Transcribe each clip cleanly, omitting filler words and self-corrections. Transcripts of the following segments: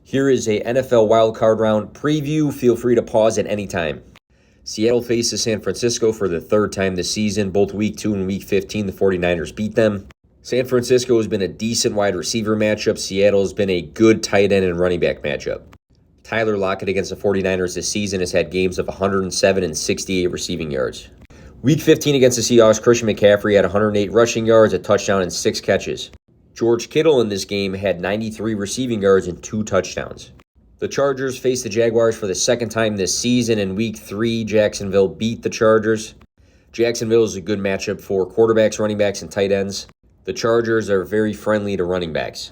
Here is a NFL Wildcard round preview. Feel free to pause at any time. Seattle faces San Francisco for the third time this season. Both Week 2 and Week 15, the 49ers beat them. San Francisco has been a decent wide receiver matchup. Seattle has been a good tight end and running back matchup. Tyler Lockett against the 49ers this season has had games of 107 and 68 receiving yards. Week 15 against the Seahawks, Christian McCaffrey had 108 rushing yards, a touchdown, and 6 catches. George Kittle in this game had 93 receiving yards and 2 touchdowns. The Chargers faced the Jaguars for the second time this season. In Week 3, Jacksonville beat the Chargers. Jacksonville is a good matchup for quarterbacks, running backs, and tight ends. The Chargers are very friendly to running backs.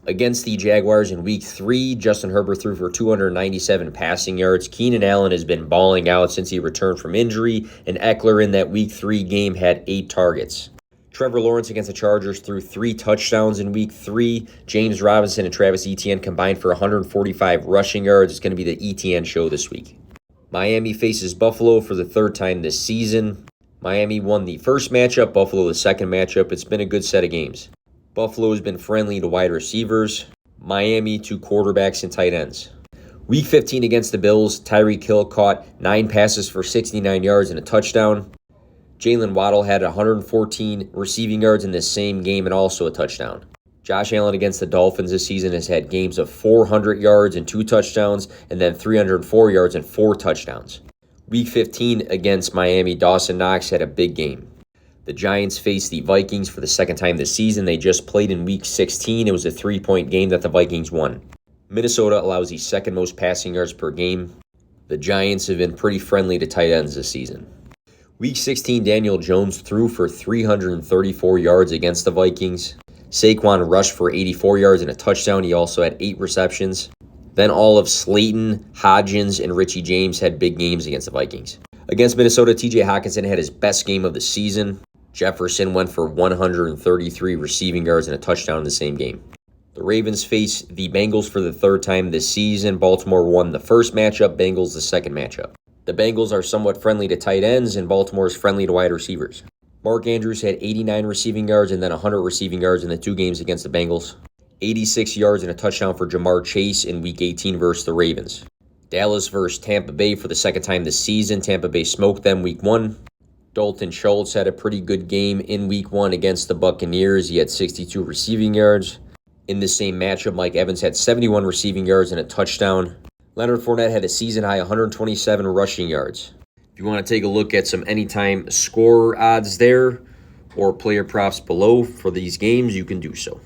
Against the Jaguars in Week 3, Justin Herbert threw for 297 passing yards. Keenan Allen has been balling out since he returned from injury, and Eckler in that Week 3 game had 8 targets. Trevor Lawrence against the Chargers threw 3 touchdowns in Week 3. James Robinson and Travis Etienne combined for 145 rushing yards. It's going to be the Etienne show this week. Miami faces Buffalo for the third time this season. Miami won the first matchup, Buffalo the second matchup. It's been a good set of games. Buffalo has been friendly to wide receivers. Miami to quarterbacks and tight ends. Week 15 against the Bills, Tyreek Hill caught 9 passes for 69 yards and a touchdown. Jalen Waddle had 114 receiving yards in this same game and also a touchdown. Josh Allen against the Dolphins this season has had games of 400 yards and 2 touchdowns, and then 304 yards and 4 touchdowns. Week 15 against Miami, Dawson Knox had a big game. The Giants faced the Vikings for the second time this season. They just played in Week 16. It was a 3-point game that the Vikings won. Minnesota allows the second most passing yards per game. The Giants have been pretty friendly to tight ends this season. Week 16, Daniel Jones threw for 334 yards against the Vikings. Saquon rushed for 84 yards and a touchdown. He also had 8 receptions. Then all of Slayton, Hodgins, and Richie James had big games against the Vikings. Against Minnesota, TJ Hockenson had his best game of the season. Jefferson went for 133 receiving yards and a touchdown in the same game. The Ravens face the Bengals for the third time this season. Baltimore won the first matchup, Bengals the second matchup. The Bengals are somewhat friendly to tight ends, and Baltimore is friendly to wide receivers. Mark Andrews had 89 receiving yards and then 100 receiving yards in the 2 games against the Bengals. 86 yards and a touchdown for Jamar Chase in Week 18 versus the Ravens. Dallas versus Tampa Bay for the second time this season. Tampa Bay smoked them Week 1. Dalton Schultz had a pretty good game in Week 1 against the Buccaneers. He had 62 receiving yards. In the same matchup, Mike Evans had 71 receiving yards and a touchdown. Leonard Fournette had a season-high 127 rushing yards. If you want to take a look at some anytime score odds there or player props below for these games, you can do so.